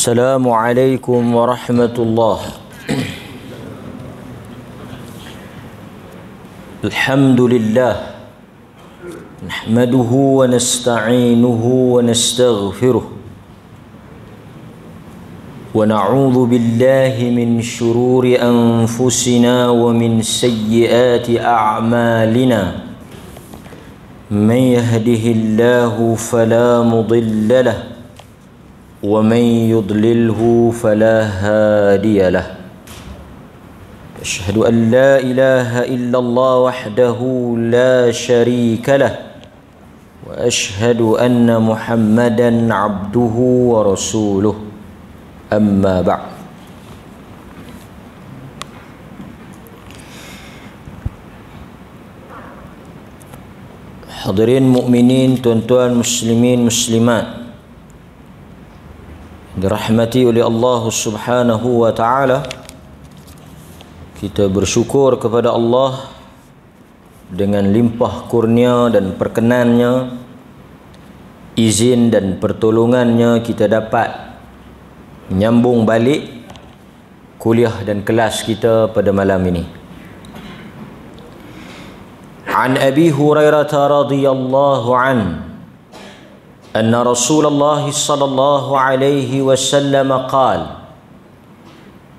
السلام عليكم ورحمة الله. الحمد لله نحمده ونستعينه ونستغفره ونعوذ بالله من شرور أنفسنا ومن سيئات أعمالنا. من يهده الله فلا مضل له ومن يضلله فلا هادي له. أشهد أن لا إله إلا الله وحده لا شريك له وأشهد أن محمدا عبده ورسوله. أما بعد. Hadirin mukminin, tuan-tuan muslimin muslimat dirahmati oleh Allah Subhanahu wa taala, kita bersyukur kepada Allah dengan limpah kurnia dan perkenannya, izin dan pertolongannya, kita dapat menyambung balik kuliah dan kelas kita pada malam ini. An Abi Hurairah radhiyallahu anhu أن رسول الله صلى الله عليه وسلم قال: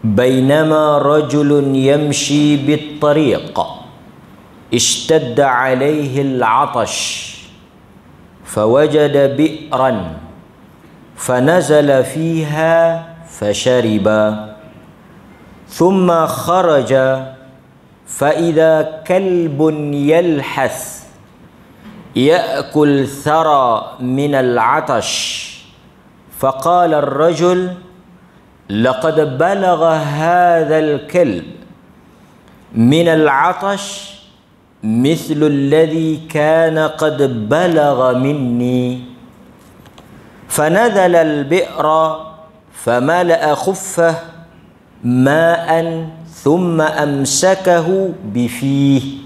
بينما رجل يمشي بالطريق اشتد عليه العطش فوجد بئرا فنزل فيها فشرب ثم خرج فإذا كلب يلحث يأكل ثرى من العطش فقال الرجل: لقد بلغ هذا الكلب من العطش مثل الذي كان قد بلغ مني. فنزل البئر فملأ خفه ماء ثم أمسكه بفيه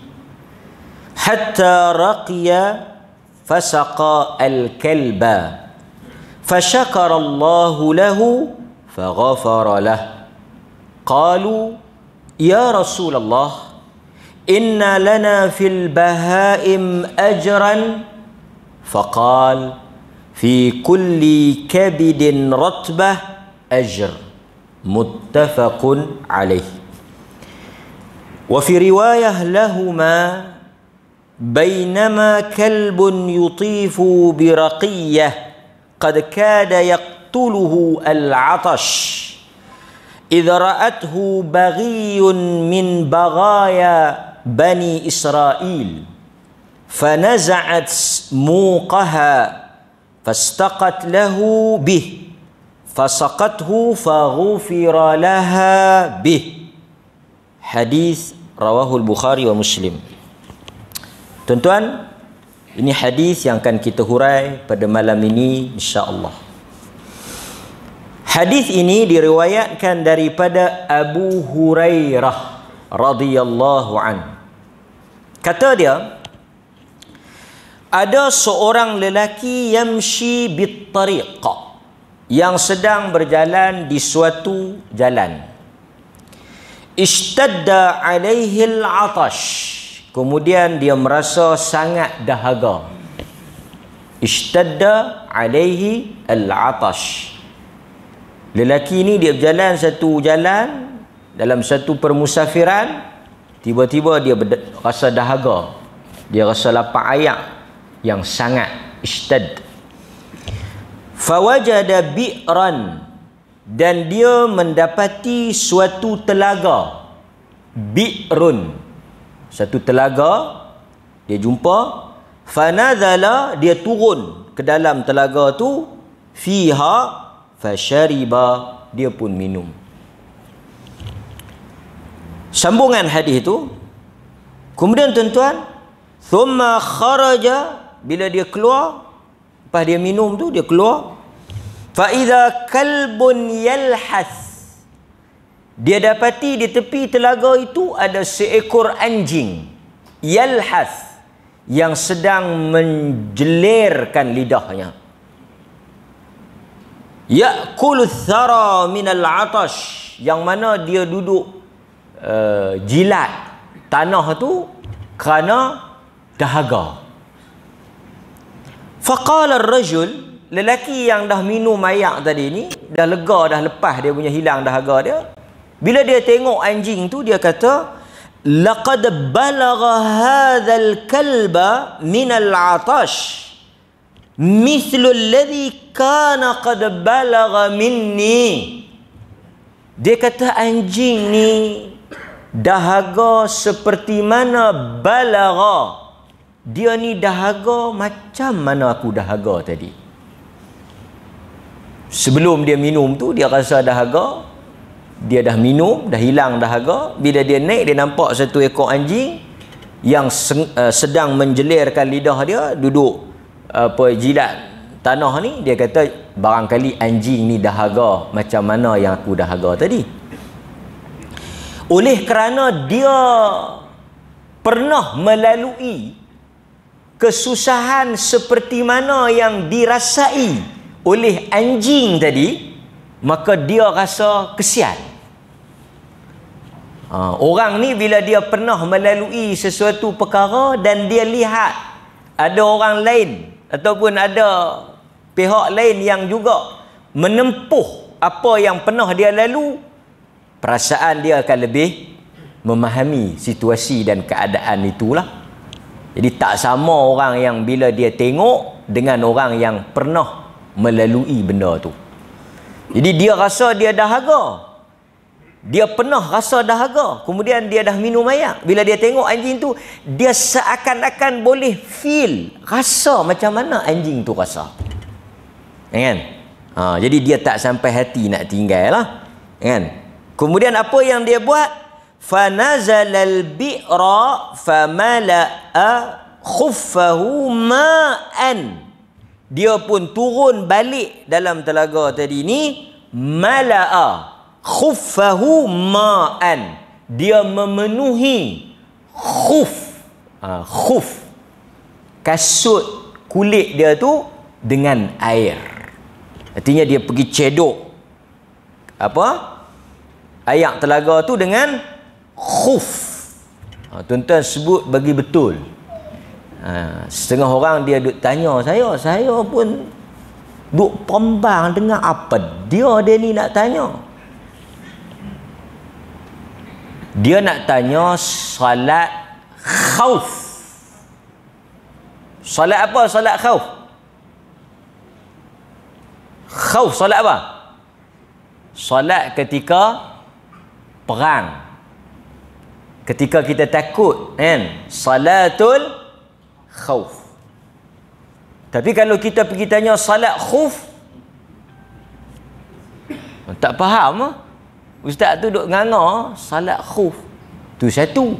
حتى رقي فسقى الكلب فشكر الله له فغفر له. قالوا: يا رسول الله إن لنا في البهائم أجرا؟ فقال: في كل كبد رطبة أجر. متفق عليه. وفي رواية لهما: بينما كلب يطيف برقية قد كاد يقتله العطش إذ رأته بغي من بغايا بني إسرائيل فنزعت موقها فاستقت له به فسقته فغفر لها به. Hadis rawahul Bukhari wa Muslim. Tuan-tuan, ini hadis yang akan kita hurai pada malam ini insya-Allah. Hadis ini diriwayatkan daripada Abu Hurairah radhiyallahu an. Kata dia, ada seorang lelaki yamshi bit tariq, yang sedang berjalan di suatu jalan. Ishtadda alaihi al-'atash, kemudian dia merasa sangat dahaga. Ishtadda alaihi al-'atash. Lelaki ni dia berjalan satu jalan dalam satu permusafiran, tiba-tiba dia rasa dahaga. Dia rasa lapar ayak yang sangat. Ishtad. Fawajada bi'ran, dan dia mendapati suatu telaga. Bi'run, satu telaga dia jumpa. Fanadhala, dia turun ke dalam telaga tu. Fiha fashariba, dia pun minum. Sambungan hadis itu. Kemudian tuan-tuan, thumma kharaja, bila dia keluar, lepas dia minum tu dia keluar. Fa idza kalbun yalhath, dia dapati di tepi telaga itu ada seekor anjing. Yalhath, yang sedang menjelirkan lidahnya. Ya'kulu thara minal atash, yang mana dia duduk jilat tanah tu kerana dahaga. Faqala ar-rajul, lelaki yang dah minum ayak tadi ni, dah lega, dah lepas dia punya hilang dahaga dia. Bila dia tengok anjing tu, dia kata, laqad balagha hadzal kalba minal atash mithlu alladhi kana qad balagha minni. Dia kata anjing ni dahaga seperti mana balagha. Dia ni dahaga macam mana aku dahaga tadi. Sebelum dia minum tu dia rasa dahaga, dia dah minum, dah hilang dahaga. Bila dia naik, dia nampak satu ekor anjing yang sedang menjelirkan lidah dia, duduk jilat tanah ni. Dia kata barangkali anjing ni dahaga macam mana yang aku dahaga tadi. Oleh kerana dia pernah melalui kesusahan seperti mana yang dirasai oleh anjing tadi, maka dia rasa kesian. Orang ni bila dia pernah melalui sesuatu perkara dan dia lihat ada orang lain ataupun ada pihak lain yang juga menempuh apa yang pernah dia lalu, perasaan dia akan lebih memahami situasi dan keadaan itulah. Jadi tak sama orang yang bila dia tengok dengan orang yang pernah melalui benda tu. Jadi dia rasa dia dahaga. Dia pernah rasa dahaga. Kemudian dia dah minum air. Bila dia tengok anjing tu, dia seakan-akan boleh feel, rasa macam mana anjing tu rasa. Kan? Jadi dia tak sampai hati nak tinggal lah. Kan? Kemudian apa yang dia buat? Fanazalal bi'ra famala'a khuffahu ma'an. Dia pun turun balik dalam telaga tadi ni, mala'a khuffahu ma'an. Dia memenuhi khuf, khuf, kasut kulit dia tu dengan air. Artinya dia pergi cedok ayak telaga tu dengan khuf. Tuan-tuan sebut bagi betul. Setengah orang dia duk tanya saya pun duk pombang dengan apa dia ni nak tanya. Dia nak tanya salat khauf. Salat apa? Salat khauf. Khauf salat apa? Salat ketika perang. Ketika kita takut, kan? Salatul khauf. Tapi kalau kita pergi tanya salat khuf, tak faham. Ustaz tu duk nganga salat khuf. Tu satu.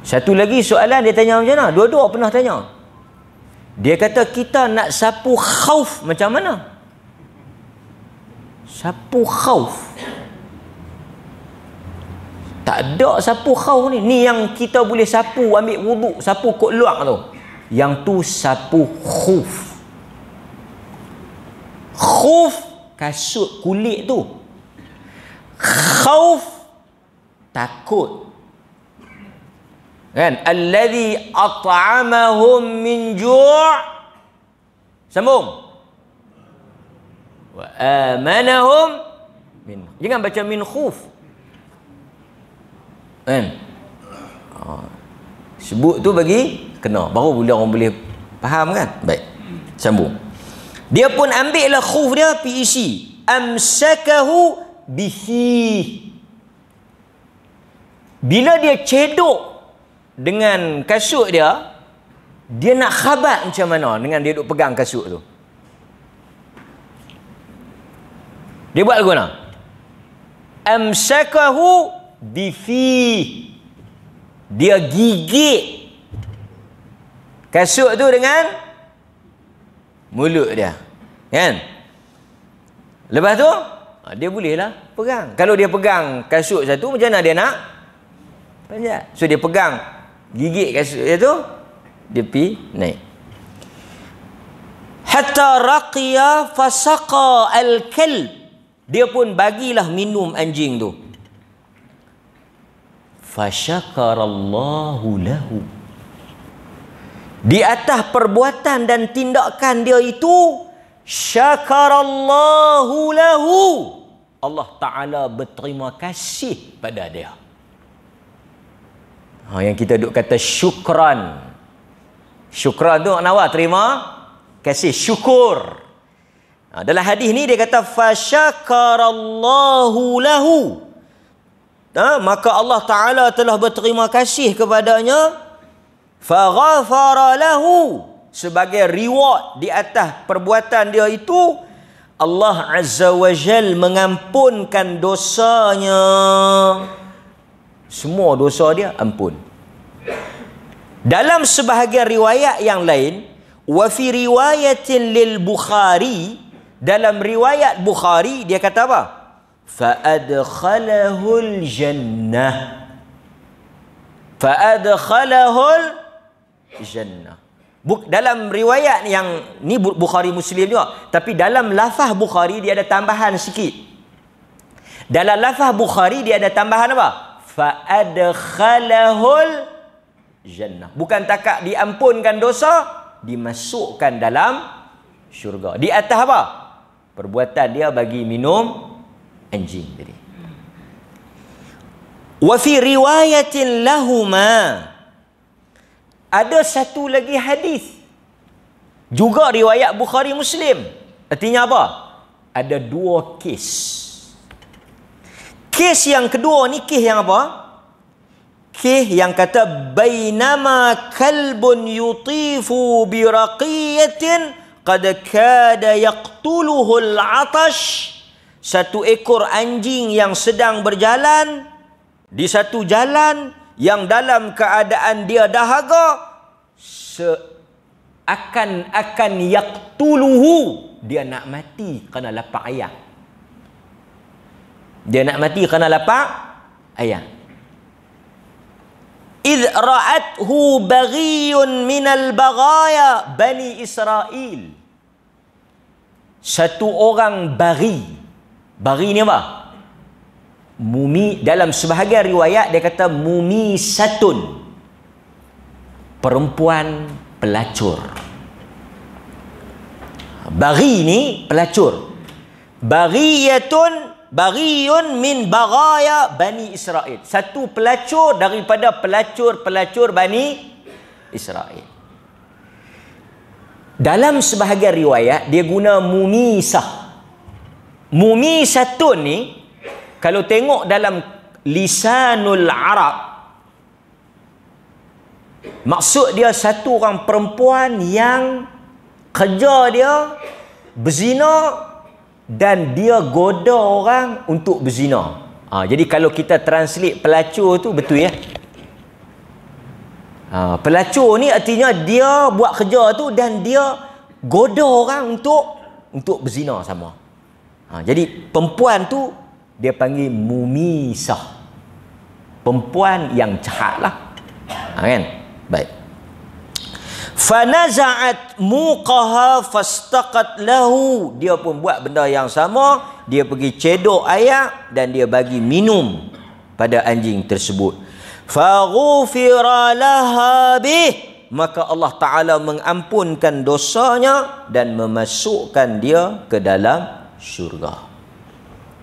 Satu lagi soalan dia tanya macam mana? Dua-dua pernah tanya. Dia kata kita nak sapu khauf macam mana? Sapu khauf. Tak ada sapu khauf ni. Ni yang kita boleh sapu, ambil wuduk, sapu kot luak tu. Yang tu sapu khuf. Khuf, kasut kulit tu. Khauf, takut. Kan? Alladhi at'amahum min ju' sambung. Wa amanahum min. Jangan baca min khuf. Kan? Sebut tu bagi kena, baru orang boleh faham kan? Baik, sambung. Dia pun ambil lah khuf dia, PEC, amsakahu bihi. Bila dia cedok dengan kasut dia, dia nak khabat macam mana dengan dia duk pegang kasut tu. Dia buat lagu mana? Amsakahu bifi. Dia gigit kasut tu dengan mulut dia, kan? Lepas tu dia bolehlah pegang. Kalau dia pegang kasut satu, macam mana dia nak panjat? So dia pegang, gigit kasut dia tu, dia pi naik. Hatta raqiya fasaqa al-kalb. Dia pun bagilah minum anjing tu. Fasyakarallahu lahu. Di atas perbuatan dan tindakan dia itu, syakarallahu lahu. Allah Ta'ala berterima kasih pada dia. Yang kita duk kata syukran. Syukran tu makna apa? Terima kasih, syukur. Dalam hadis ni dia kata fasyakarallahu lahu. Maka Allah Ta'ala telah berterima kasih kepadanya. Faghafara lahu. Sebagai reward di atas perbuatan dia itu, Allah Azza wa Jal mengampunkan dosanya. Semua dosa dia ampun. Dalam sebahagian riwayat yang lain, wa fi riwayatin lil Bukhari, dalam riwayat Bukhari dia kata apa? Fa adkhalahul jannah. Fa adkhalahul jannah. Dalam riwayat yang ni Bukhari Muslim juga, tapi dalam lafaz Bukhari dia ada tambahan sikit. Dalam lafaz Bukhari dia ada tambahan apa? Fa adkhalahul jannah. Bukan takat diampunkan dosa, dimasukkan dalam syurga. Di atas apa? Perbuatan dia bagi minum anjing tadi. Wa fi riwayatin lahuma. Ada satu lagi hadis, juga riwayat Bukhari Muslim. Artinya apa? Ada dua kes. Kes yang kedua ni kes yang apa? Kes yang kata bainama kalbun yutifu bi raqiyatin qad kada yaqtuluhu al-'atash. Satu ekor anjing yang sedang berjalan di satu jalan yang dalam keadaan dia dahaga, seakan-akan yaqtuluhu, dia nak mati kerana lapar ayam. Dia nak mati kerana lapar ayam. Idh ra'athu baghiyun minal baghaya Bani Israel. Satu orang bari. Bari ni apa? Mumi. Dalam sebahagian riwayat dia kata mumi satun, perempuan pelacur. Bari ni pelacur. Bariyun min baghaya Bani Israel. Satu pelacur daripada pelacur-pelacur Bani Israel. Dalam sebahagian riwayat dia guna mumisah. Mumisatun ni kalau tengok dalam lisanul Arab, maksud dia satu orang perempuan yang kerja dia berzina dan dia goda orang untuk berzina. Jadi kalau kita translate pelacur tu betul ya. Pelacur ni artinya dia buat kerja tu dan dia goda orang untuk berzina sama. Jadi perempuan tu dia panggil mumisah. Perempuan yang jahat lah. Kan? Baik. Fanaza'at muqaha fastaqat lahu. Dia pun buat benda yang sama. Dia pergi cedok air dan dia bagi minum pada anjing tersebut. Faghufira laha bih. Maka Allah Ta'ala mengampunkan dosanya dan memasukkan dia ke dalam syurga.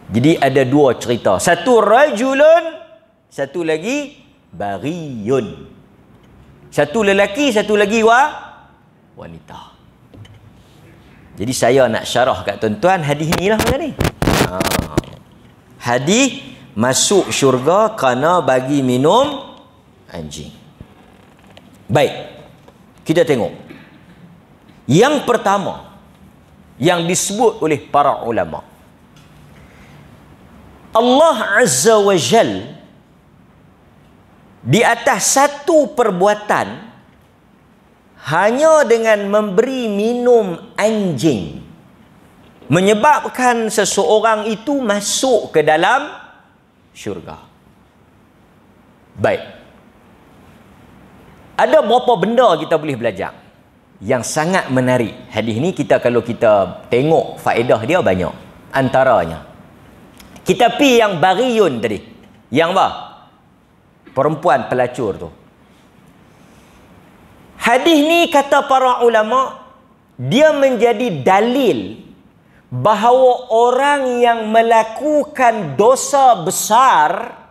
Jadi ada dua cerita. Satu rajulun, satu lagi bariyun. Satu lelaki, satu lagi wanita. Jadi saya nak syarah kat tuan-tuan hadis ni lah macam ni. Hadis masuk syurga kerana bagi minum anjing. Baik. Kita tengok. Yang pertama yang disebut oleh para ulama, Allah Azza wa Jal di atas satu perbuatan hanya dengan memberi minum anjing menyebabkan seseorang itu masuk ke dalam syurga. Baik. Ada berapa benda kita boleh belajar? yang sangat menarik. Hadis ni kalau kita tengok faedah dia banyak. Antaranya, kita pi yang bariyun tadi. Yang apa? Perempuan pelacur tu. Hadis ni kata para ulama, dia menjadi dalil bahawa orang yang melakukan dosa besar,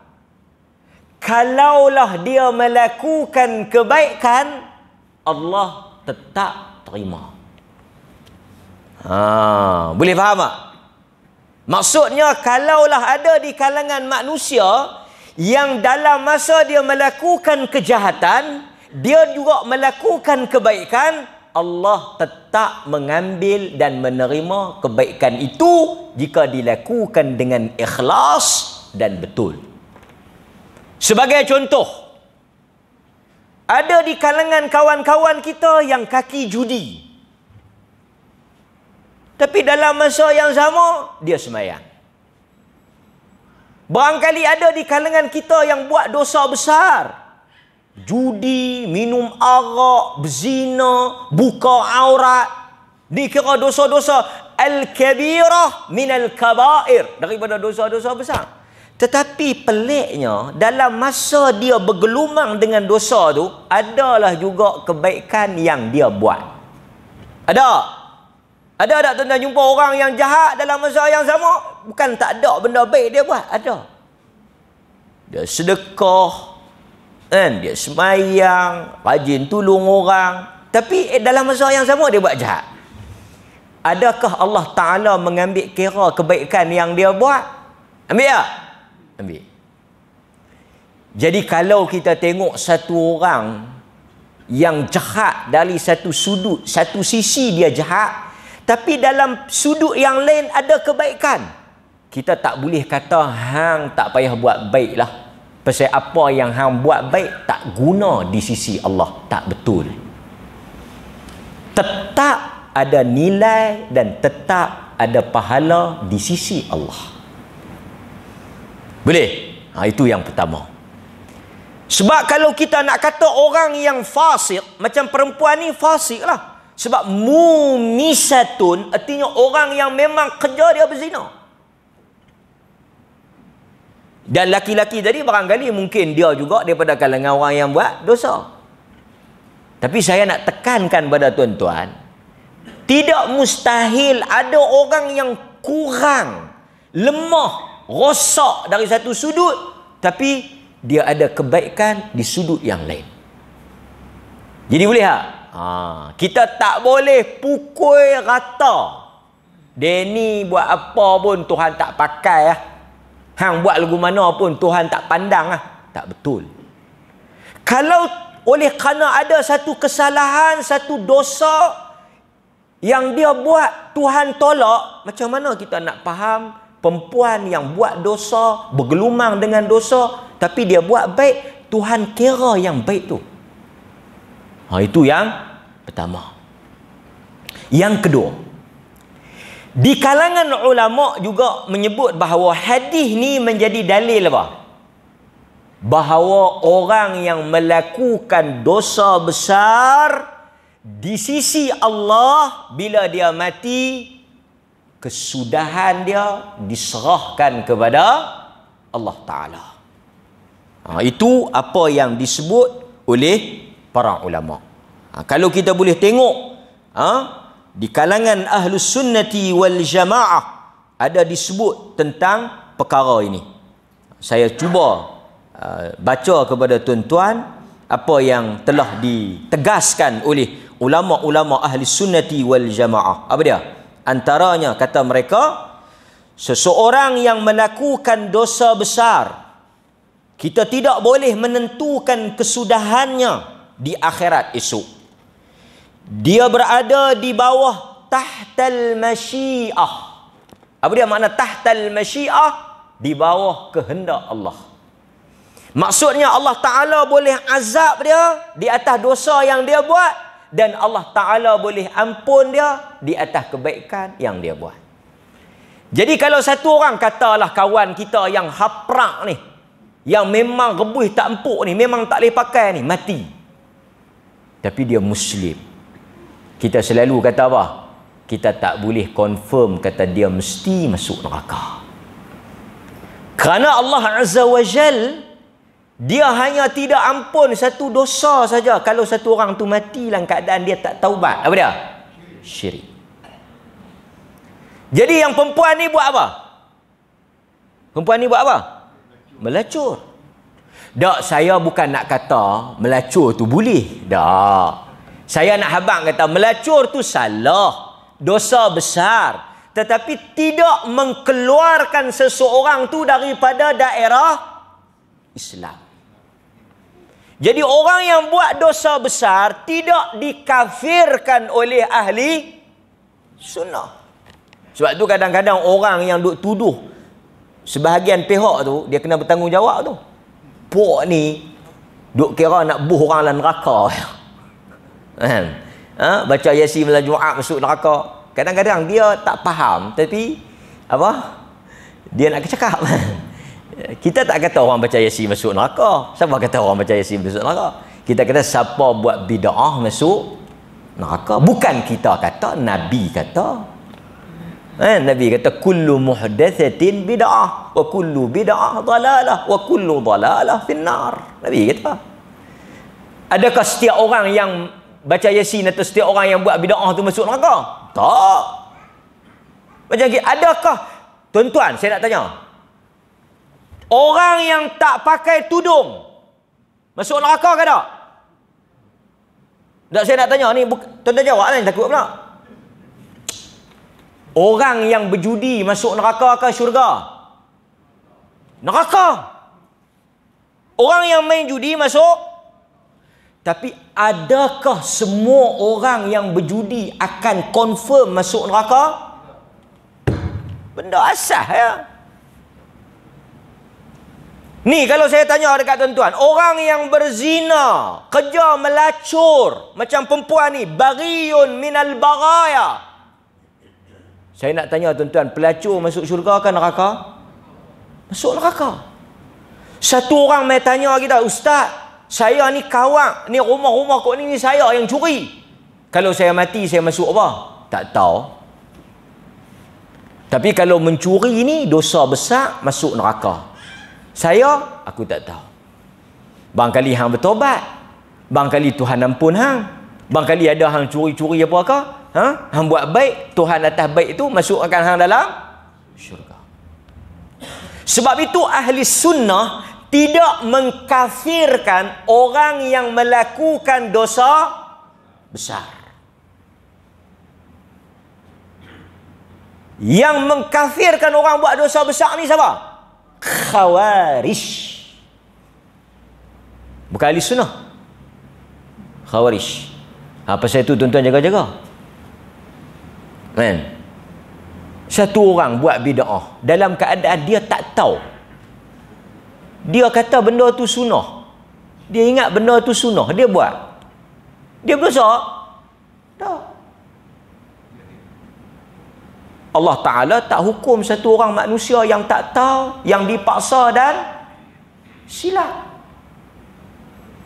kalaulah dia melakukan kebaikan, Allah tetap terima. Boleh faham tak? Maksudnya, kalaulah ada di kalangan manusia yang dalam masa dia melakukan kejahatan, dia juga melakukan kebaikan, Allah tetap mengambil dan menerima kebaikan itu jika dilakukan dengan ikhlas dan betul. Sebagai contoh, ada di kalangan kawan-kawan kita yang kaki judi, tapi dalam masa yang sama dia sembahyang. Barangkali ada di kalangan kita yang buat dosa besar, judi, minum arak, berzina, buka aurat, dikira dosa-dosa al-kabirah minal kabair, daripada dosa-dosa besar. Tetapi peliknya, dalam masa dia bergelumang dengan dosa tu, adalah juga kebaikan yang dia buat. Ada tak tuan-tuan jumpa orang yang jahat dalam masa yang sama? Bukan tak ada benda baik dia buat. Ada. Dia sedekah, dia sembahyang, rajin tolong orang, tapi dalam masa yang sama dia buat jahat. Adakah Allah Ta'ala mengambil kira kebaikan yang dia buat? Ambil tak? Ambil. Jadi kalau kita tengok satu orang yang jahat dari satu sudut, satu sisi dia jahat, tapi dalam sudut yang lain ada kebaikan, kita tak boleh kata hang tak payah buat baik lah, pasal apa yang hang buat baik tak guna di sisi Allah. Tak betul. Tetap ada nilai dan tetap ada pahala di sisi Allah. Boleh? Itu yang pertama. Sebab kalau kita nak kata orang yang fasik, macam perempuan ni fasik lah. Sebab mumisatun, artinya orang yang memang kerja dia berzina. Dan laki-laki tadi barangkali mungkin dia juga daripada kalangan orang yang buat dosa. Tapi saya nak tekankan pada tuan-tuan, tidak mustahil ada orang yang kurang, lemah, rosak dari satu sudut, tapi dia ada kebaikan di sudut yang lain. Jadi boleh tak? Kita tak boleh pukul rata. Dia ni buat apa pun Tuhan tak pakai lah. Hang buat lagu mana pun Tuhan tak pandang lah. Tak betul. Kalau oleh kerana ada satu kesalahan, satu dosa yang dia buat Tuhan tolak, macam mana kita nak faham perempuan yang buat dosa, bergelumang dengan dosa, tapi dia buat baik, Tuhan kira yang baik tu? Itu yang pertama. Yang kedua, di kalangan ulama juga menyebut bahawa hadis ni menjadi dalil apa? Bahawa orang yang melakukan dosa besar di sisi Allah, bila dia mati, kesudahan dia diserahkan kepada Allah Ta'ala. Itu apa yang disebut oleh para ulama. Kalau kita boleh tengok, di kalangan Ahlus Sunnati wal Jamaah ada disebut tentang perkara ini. Saya cuba baca kepada tuan-tuan apa yang telah ditegaskan oleh ulama-ulama Ahli Sunnati wal Jamaah. Apa dia? Antaranya kata mereka, seseorang yang melakukan dosa besar, kita tidak boleh menentukan kesudahannya di akhirat esok. Dia berada di bawah tahtal masyiah. Apa dia makna tahtal masyiah? Di bawah kehendak Allah. Maksudnya Allah Ta'ala boleh azab dia di atas dosa yang dia buat, dan Allah Ta'ala boleh ampun dia di atas kebaikan yang dia buat. Jadi kalau satu orang, katalah kawan kita yang haprak ni, yang memang rebus tak empuk ni, memang tak boleh pakai ni, mati, tapi dia Muslim, kita selalu kata apa? Kita tak boleh confirm kata dia mesti masuk neraka. Kerana Allah Azza wa Jal, dia hanya tidak ampun satu dosa saja kalau satu orang tu mati dalam keadaan dia tak taubat. Apa dia? Syirik. Jadi yang perempuan ni buat apa? Perempuan ni buat apa? Melacur. Tak, saya bukan nak kata melacur tu boleh. Tak. Saya nak habang kata melacur tu salah. Dosa besar. Tetapi tidak mengeluarkan seseorang tu daripada daerah Islam. Jadi orang yang buat dosa besar tidak dikafirkan oleh ahli sunnah. Sebab tu kadang-kadang orang yang duk tuduh sebahagian pihak tu, dia kena bertanggungjawab tu. Pok ni duk kira nak buh orang dalam neraka. Kan? Baca Yasin malam Jumaat masuk neraka. Kadang-kadang dia tak faham, tapi apa? Dia nak cakap. Kita tak kata orang baca Yasin masuk neraka. Siapa kata orang baca Yasin masuk neraka? Kita kata siapa buat bid'ah masuk neraka. Bukan kita kata, Nabi kata. Nabi kata kullu muhdatsatin bid'ah wa kullu bid'ah dalalah wa kullu dalalah finnar. Nabi kata. Adakah setiap orang yang baca Yasin atau setiap orang yang buat bid'ah tu masuk neraka? Tak. Macam ni, adakah tuan-tuan, saya nak tanya, orang yang tak pakai tudung masuk neraka ke tak? Tak, saya nak tanya ni, tuan-tuan jawab lah, takut pula. Orang yang berjudi masuk neraka ke syurga? Neraka. Orang yang main judi masuk. Tapi adakah semua orang yang berjudi akan confirm masuk neraka? Benda asah ya. Ni kalau saya tanya dekat tuan-tuan, orang yang berzina, kerja melacur macam perempuan ni, bariyun minal baraya. Saya nak tanya tuan-tuan, pelacur masuk syurga ke neraka? Masuk neraka. Satu orang mai tanya kita, Ustaz, saya ni kawak, ni rumah-rumah kok ni saya yang curi. Kalau saya mati, saya masuk apa? Tak tahu. Tapi kalau mencuri ni dosa besar, masuk neraka. Saya, aku tak tahu. Barangkali hang bertobat. Barangkali Tuhan ampun hang. Barangkali ada hang curi-curi apakah? Hang buat baik, Tuhan atas baik itu masukkan hang dalam syurga. Sebab itu ahli sunnah tidak mengkafirkan orang yang melakukan dosa besar. Yang mengkafirkan orang buat dosa besar ni siapa? Khawarij. Bukan ahli sunnah. Khawarij. Pasal itu tuan-tuan jaga-jaga. Kan? Satu orang buat bid'ah dalam keadaan dia tak tahu. Dia kata benda tu sunnah. Dia ingat benda tu sunnah, dia buat. Dia berdosa? Tak. Allah Ta'ala tak hukum satu orang manusia yang tak tahu, yang dipaksa dan silap.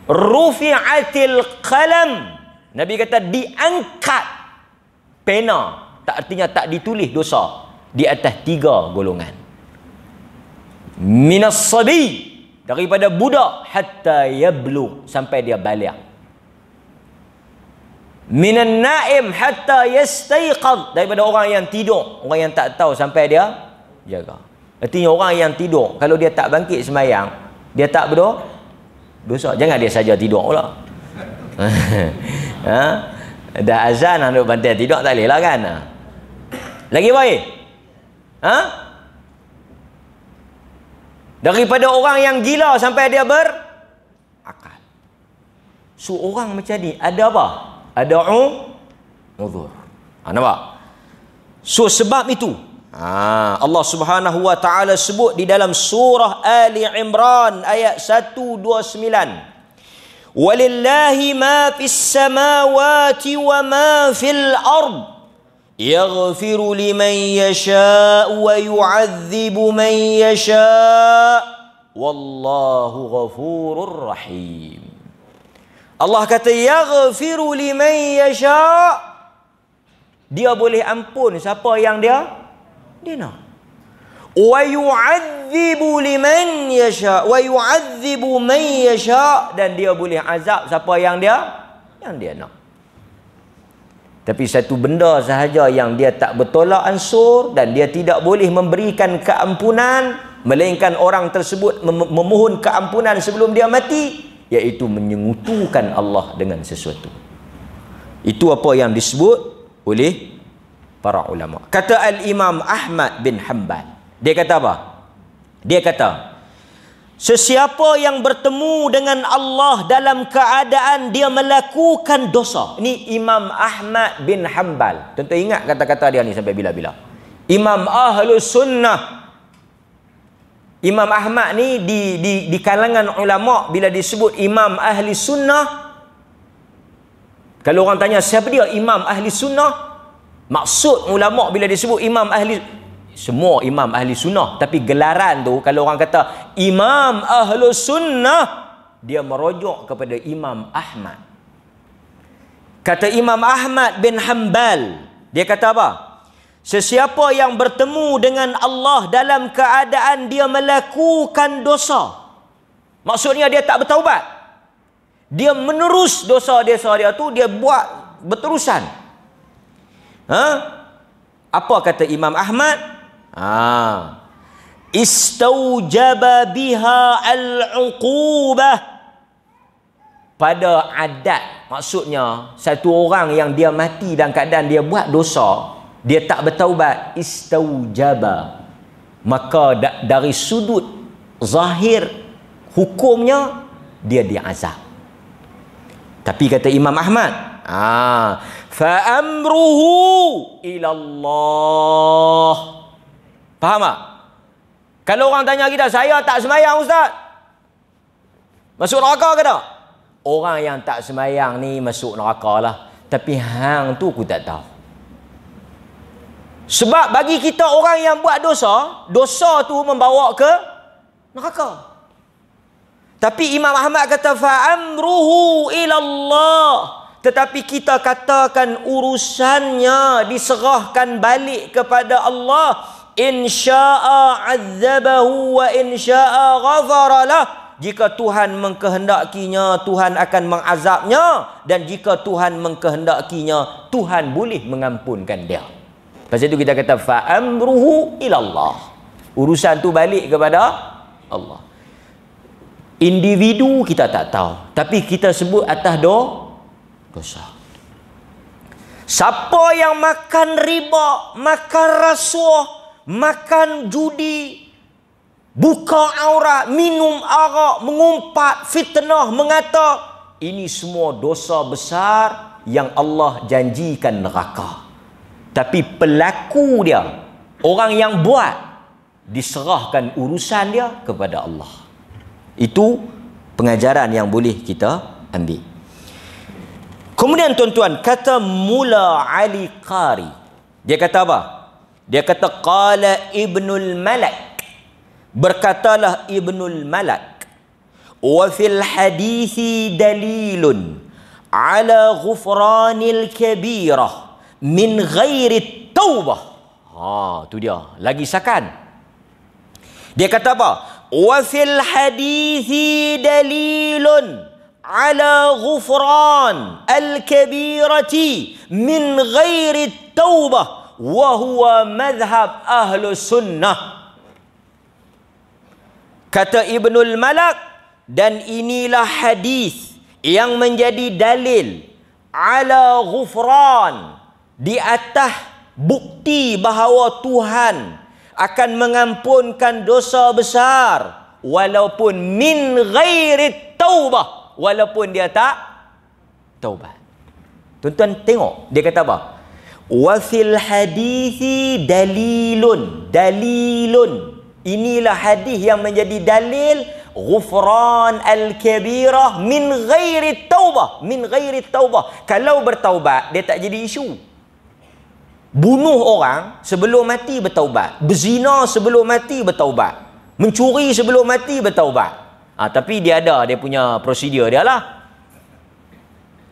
Rufi'atil qalam. Nabi kata diangkat pena. Tak artinya tak ditulis dosa di atas 3 golongan. Minas sabi, daripada budak hatta yablugh, sampai dia balik. Minan naim hatta yastayqadh, daripada orang yang tidur, orang yang tak tahu sampai dia jaga. Artinya orang yang tidur, kalau dia tak bangkit sembahyang, dia tak berdosa. Jangan dia saja tidur pula. Dah azan nak bantai tidur tak boleh lah kan. Lagi baik. Daripada orang yang gila sampai dia berakal. So orang macam ni ada apa? Ada uzur. Nampak? So sebab itu Allah Subhanahu wa taala sebut di dalam surah Ali Imran ayat 129. Walillahi ma fis samawati wa ma fil ard. Yaghfiru liman yasha'u wa yu'adzibu man yasha'. Wallahu ghafurur rahim. Allah kata yaghfiru liman yasha'. dia boleh ampun siapa yang dia nak. Wa yu'adzibu liman yasha wa yu'adzibu man yasha, dan dia boleh azab siapa yang dia nak. Tapi satu benda sahaja yang dia tak bertolak ansur dan dia tidak boleh memberikan keampunan melainkan orang tersebut memohon keampunan sebelum dia mati, iaitu menyengutukan Allah dengan sesuatu. Itu apa yang disebut oleh para ulama. Kata Al-Imam Ahmad bin Hanbal, dia kata apa? Dia kata, sesiapa yang bertemu dengan Allah dalam keadaan dia melakukan dosa. Ini Imam Ahmad bin Hanbal. Tentu ingat kata-kata dia ni sampai bila-bila. Imam Ahlus Sunnah. Imam Ahmad ni di kalangan ulama bila disebut Imam Ahli Sunnah, kalau orang tanya siapa dia Imam Ahli Sunnah, maksud ulama bila disebut Imam Ahli, semua Imam Ahli Sunnah, tapi gelaran tu kalau orang kata Imam Ahlus Sunnah, dia merujuk kepada Imam Ahmad. Kata Imam Ahmad bin Hanbal, dia kata apa? Sesiapa yang bertemu dengan Allah dalam keadaan dia melakukan dosa, maksudnya dia tak bertaubat, dia menerus dosa-dosa dia tu, dia buat berterusan. Apa kata Imam Ahmad? Istaujaba biha al-uqubah. Pada adat, maksudnya satu orang yang dia mati dalam keadaan dia buat dosa, dia tak bertaubat, istaujaba, maka dari sudut zahir hukumnya dia diazab. Tapi kata Imam Ahmad, fa amruhu ila Allah. Faham tak? Kalau orang tanya kita, saya tak semayang ustaz, masuk neraka ke tak? Orang yang tak semayang ni masuk neraka lah, tapi hang tu aku tak tahu. Sebab bagi kita orang yang buat dosa, dosa tu membawa ke neraka. Tapi Imam Ahmad kata fa amruhu ila Allah, tetapi kita katakan urusannya diserahkan balik kepada Allah. In syaa azzabahu wa in syaa ghafara lah. Jika Tuhan mengkehendakinya, Tuhan akan mengazabnya, dan jika Tuhan mengkehendakinya, Tuhan boleh mengampunkan dia. Pasal itu kita kata fa amruhu ila Allah. Urusan tu balik kepada Allah. Individu kita tak tahu, tapi kita sebut atas dosa. Siapa yang makan riba, makan rasuah, makan judi, buka aurat, minum arak, mengumpat, fitnah, mengata, ini semua dosa besar yang Allah janjikan neraka. Tapi pelaku dia, orang yang buat, diserahkan urusan dia kepada Allah. Itu pengajaran yang boleh kita ambil. Kemudian tuan-tuan, kata Mula Ali Qari, dia kata apa? Dia kata qala Ibnul Malak, berkatalah Ibnul Malak, wa fil hadithi dalilun ala ghufranil kabirah min ghairi taubah. Tu dia, lagi sakan. Dia kata apa? Wa fil hadithi dalilun ala ghufran al-kabirati min ghairi taubah wa huwa madhhab ahlus sunnah. Kata Ibnul Malak, dan inilah hadis yang menjadi dalil ala ghufran, di atas bukti bahawa Tuhan akan mengampunkan dosa besar walaupun min ghairi taubah, walaupun dia tak taubat. Tuan-tuan tengok, dia kata apa? Wa fil hadithi dalilun, dalilun, inilah hadis yang menjadi dalil ghufran al-kabirah min ghairi taubah, min ghairi taubah. Kalau bertaubat dia tak jadi isu. Bunuh orang sebelum mati bertaubat, berzina sebelum mati bertaubat, mencuri sebelum mati bertaubat. Tapi dia ada dia punya prosedur dia lah.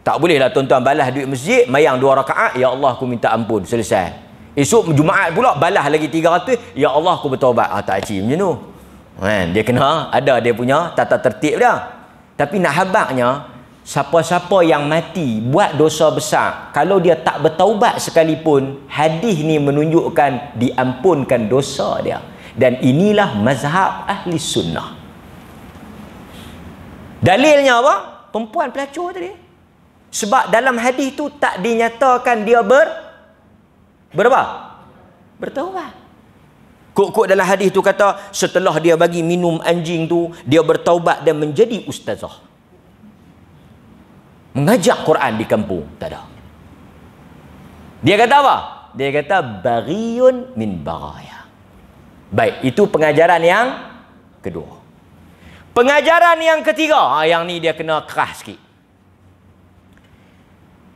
Tak bolehlah tuan-tuan balas duit masjid, mayang 2 rakaat, ya Allah aku minta ampun, selesai. Esok Jumaat pula balas lagi 300, ya Allah aku bertaubat. Tak aci macam tu. Dia kena ada dia punya tata tertib dah. Tapi nak habaknya, siapa-siapa yang mati buat dosa besar, kalau dia tak bertaubat sekalipun, hadis ni menunjukkan diampunkan dosa dia. Dan inilah mazhab ahli sunnah. Dalilnya apa? Perempuan pelacur tadi. Sebab dalam hadis tu tak dinyatakan dia berapa? Bertaubat. Kok dalam hadis tu kata setelah dia bagi minum anjing tu, dia bertaubat dan menjadi ustazah. Mengajar Quran di kampung. Tak ada. Dia kata apa? Dia kata bariyun min baraya. Baik, itu pengajaran yang kedua. Pengajaran yang ketiga, yang ni dia kena keras sikit.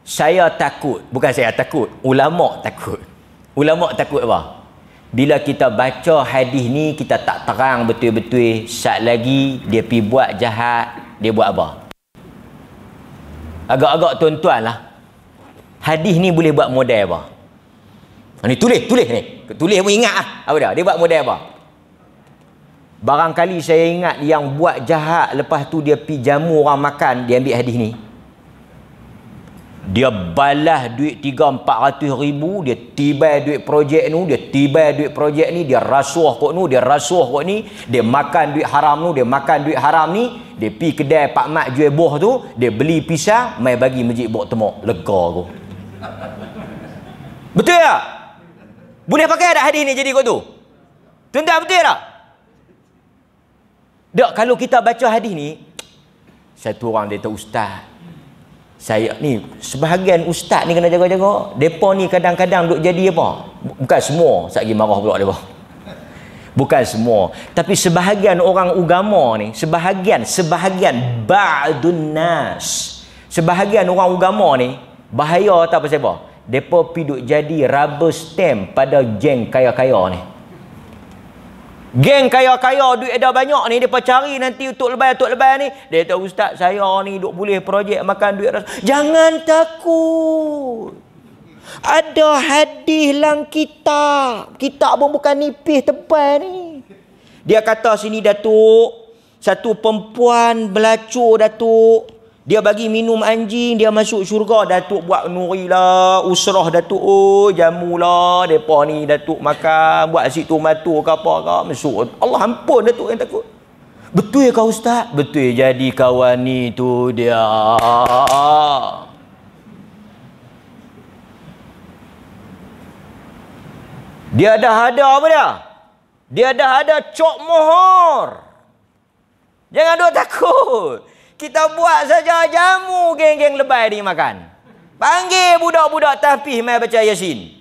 Saya takut, bukan saya takut, ulama takut. Ulama takut apa? Bila kita baca hadis ni, kita tak terang betul-betul, sat lagi dia pi buat jahat, dia buat apa? Agak-agak tuan-tuan lah. Hadis ni boleh buat model apa? Ni tulis ni. Tulis pun ingat lah. Apa dia? Dia buat model apa? Barangkali saya ingat yang buat jahat, lepas tu dia pi jamu orang makan, dia ambil hadis ni. Dia balas duit 300-400 ribu, dia tibai duit projek ni, dia tibai duit projek ni, dia rasuah kot ni, dia rasuah kot ni, dia makan duit haram ni, dia makan duit haram ni, dia pi kedai Pak Mat jual buah tu, dia beli pisang, mai bagi masjid bok temok, lega aku. Betul tak? Boleh pakai tak hadis ni jadi kot tu? Tuan-tuan betul tak? Tak, kalau kita baca hadis ni, satu orang dia tahu ustaz. Saya ni, sebahagian ustaz ni kena jaga-jaga. Depa ni kadang-kadang duk jadi apa? Bukan semua, satgi marah pula depa. Bukan semua, tapi sebahagian orang agama ni, sebahagian ba'dun nas. Sebahagian orang agama ni bahaya tak pasal apa? Depa pi duk jadi rubber stamp pada geng kaya-kaya ni. Geng kaya-kaya duit ada banyak ni, depa cari nanti untuk lebai ni. Dia tahu ustaz saya ni duk boleh projek makan duit rasa. Jangan takut. Ada hadis lang kitab. Kitab pun bukan nipis tebal ni. Dia kata sini Datuk, satu perempuan belacur Datuk. Dia bagi minum anjing, dia masuk syurga. Datuk buat nuri lah, usrah Datuk, oh jamu lah, mereka ni Datuk makan, buat situ matu ke apa ke, masuk. Allah ampun Datuk yang takut. Betul ke ustaz? Betul, jadi kawan ni tu dia. Dia dah ada apa dia? Dia dah ada cok mohor. Jangan duk takut. Kita buat saja jamu geng-geng lebay ni makan. Panggil budak-budak tahfiz mai baca Yasin.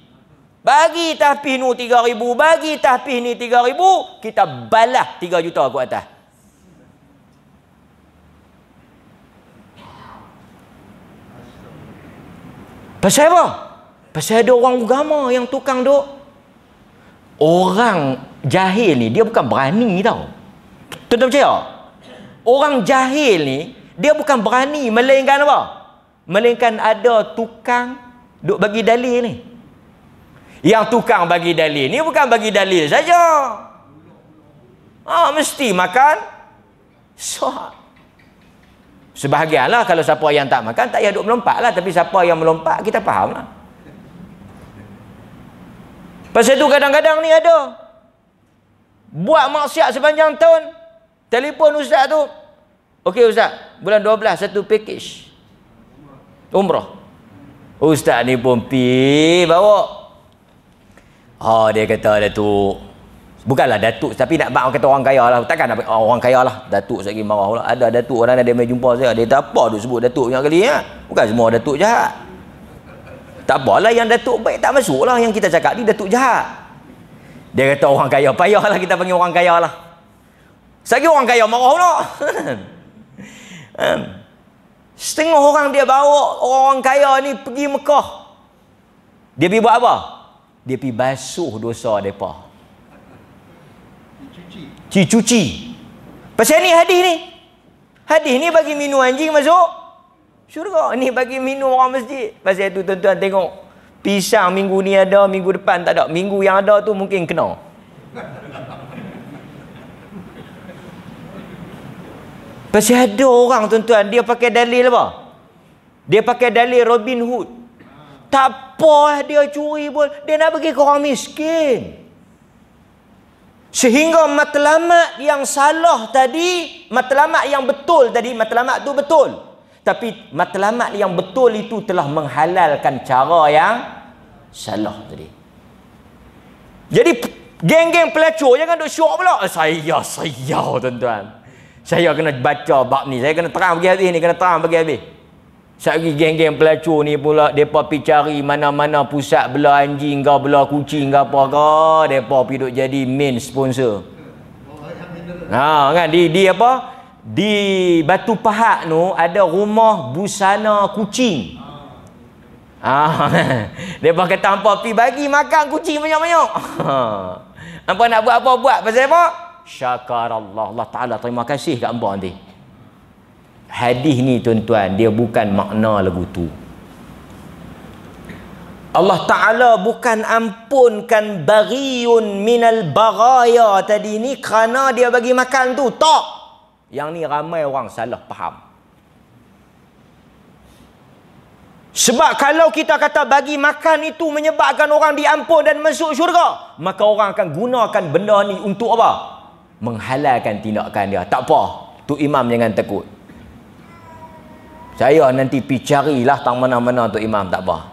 Bagi tahfiz nu 3,000, bagi tahfiz ni 3,000, kita balas 3 juta ke atas. Pasal apa? Pasal ada orang agama yang tukang duk. Orang jahil ni dia bukan berani tau. Tuan-tuan percaya? Orang jahil ni dia bukan berani, melainkan apa? Melainkan ada tukang duk bagi dalil ni. Yang tukang bagi dalil ni bukan bagi dalil saja. Mesti makan suap. Sebahagianlah kalau siapa yang tak makan tak payah duk melompat lah, tapi siapa yang melompat kita faham lah. Pasal tu kadang-kadang ni ada buat maksiat sepanjang tahun, telefon ustaz tu, okey ustaz, bulan 12 satu package umrah. Ustaz ni pun pi bawa. Dia kata Datuk, bukanlah Datuk, tapi nak kata orang kaya lah. Takkan nak orang kaya lah. Datuk lagi marah pula. Ada Datuk orang dia mai jumpa saya, dia tak apa duk sebut Datuk banyak kali ya. Bukan semua Datuk jahat. Tak apalah yang Datuk baik tak masuk lah, yang kita cakap ni Datuk jahat. Dia kata orang kaya, payahlah kita panggil orang kaya lah. Sekali orang kaya marah pula. Setengah orang dia bawa orang kaya ni pergi Mekah. Dia pergi buat apa? Dia pergi basuh dosa mereka. Cuci. Pasal ni hadis ni. Hadis ni bagi minum anjing masuk Syurga ni bagi minum orang masjid. Pasal itu tuan-tuan tengok, pisang minggu ni ada, minggu depan tak ada. Minggu yang ada tu mungkin kena. Pasal ada orang tuan-tuan, dia pakai dalil apa? Dia pakai dalil Robin Hood. Tak apa dia curi pun, dia nak bagi ke orang miskin. Sehingga matlamat yang salah tadi, matlamat yang betul tadi, matlamat tu betul. Tapi matlamat yang betul itu telah menghalalkan cara yang salah tadi. Jadi geng-geng pelacur jangan duk syok pula. Saya tuan-tuan. Saya kena baca bab ni. Saya kena terang bagi habis ni. Kena terang bagi habis. Sagi geng-geng pelacur ni pula, mereka pergi cari mana-mana pusat belah anjing ke, belah kucing ke apa ke. Mereka pergi duk jadi main sponsor. Kan? Di apa? Di Batu Pahat tu ada rumah busana kucing. Mereka kata hampa pergi bagi makan kucing banyak-banyak. Hampa nak buat apa buat. Pasal apa? Syakarallah. Allah Ta'ala terima kasih kat hampa nanti. Hadis ni tuan-tuan, dia bukan makna lagu tu. Allah Ta'ala bukan ampunkan baghiyun minal baghaya tadi ni kerana dia bagi makan tu. Tak. Yang ni ramai orang salah faham. Sebab kalau kita kata bagi makan itu menyebabkan orang diampun dan masuk syurga, maka orang akan gunakan benda ni untuk apa? Menghalalkan tindakan dia. Tak apa. Tu imam jangan takut. Saya nanti pergi carilah tang mana-mana tu imam, tak apa.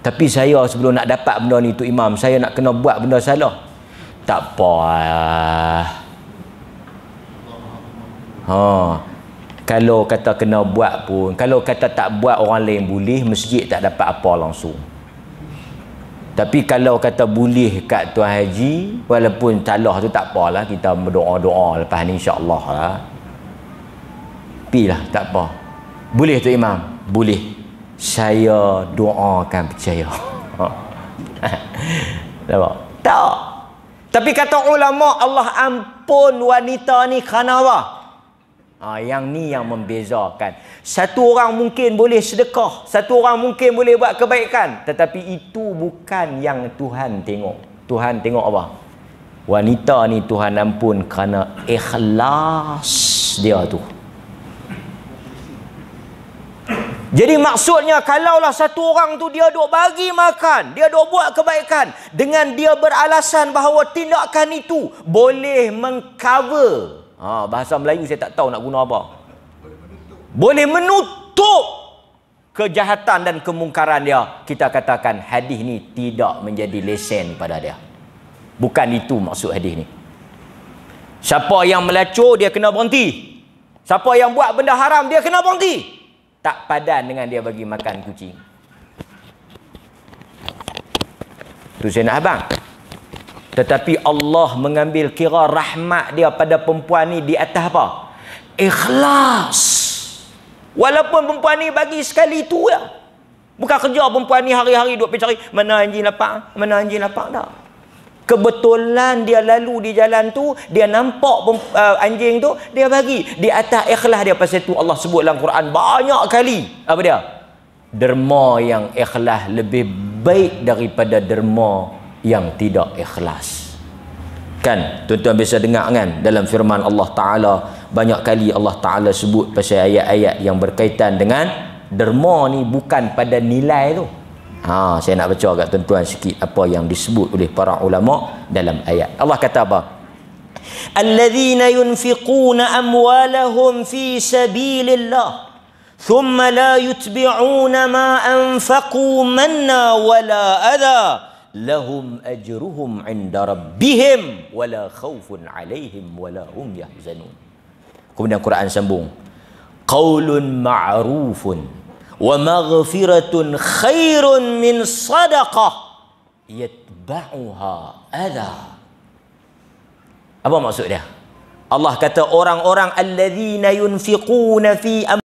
Tapi saya sebelum nak dapat benda ni tu imam, saya nak kena buat benda salah. Tak apa. Kalau kata kena buat pun, kalau kata tak buat orang lain boleh, masjid tak dapat apa langsung. Tapi kalau kata boleh kat Tuan Haji, walaupun salah tu tak apalah, kita berdoa-doa lepas ni insya-Allah lah. Pilah, tak apa. Boleh tu imam? Boleh. Saya doakan percaya. Tak. Tapi kata ulama, Allah ampun wanita ni kerana apa? Yang ni yang membezakan. Satu orang mungkin boleh sedekah, satu orang mungkin boleh buat kebaikan, tetapi itu bukan yang Tuhan tengok. Tuhan tengok apa? Wanita ni Tuhan ampun kerana ikhlas dia tu. Jadi maksudnya kalaulah satu orang tu dia duk bagi makan, dia duk buat kebaikan dengan dia beralasan bahawa tindakan itu boleh mengcover. Bahasa Melayu saya tak tahu nak guna apa. Boleh menutup kejahatan dan kemungkaran dia. Kita katakan hadis ni tidak menjadi lesen pada dia. Bukan itu maksud hadis ni. Siapa yang melacur dia kena berhenti. Siapa yang buat benda haram dia kena berhenti. Tak padan dengan dia bagi makan kucing. Itu saya nak abang. Tetapi Allah mengambil kira rahmat dia pada perempuan ni di atas apa? Ikhlas. Walaupun perempuan ni bagi sekali tu lah. Bukan kerja perempuan ni hari-hari duk pergi cari mana anjing lapak, mana anjing lapak, tak. Kebetulan dia lalu di jalan tu, dia nampak anjing tu, dia bagi. Di atas ikhlas dia. Pasal tu Allah sebut dalam Quran banyak kali. Apa dia? Derma yang ikhlas lebih baik daripada derma yang tidak ikhlas. Kan? Tuan-tuan biasa dengar kan? Dalam firman Allah Ta'ala, banyak kali Allah Ta'ala sebut pasal ayat-ayat yang berkaitan dengan derma ni bukan pada nilai tu. Saya nak baca kat tuan-tuan sikit apa yang disebut oleh para ulama dalam ayat. Allah kata apa? Alladzina yunfiquna amwalahum fi sabilillah thumma la yutbi'una ma anfaqu manna wala adha lahum ajruhum 'inda rabbihim wala khaufun 'alaihim wala hum yahzanun. Kemudian Quran sambung, qaulun ma'rufun wa maghfiratun khairun min sadaqah yatba'uha adha. Apa maksud dia? Allah kata orang-orang alladzina yunfiquna fi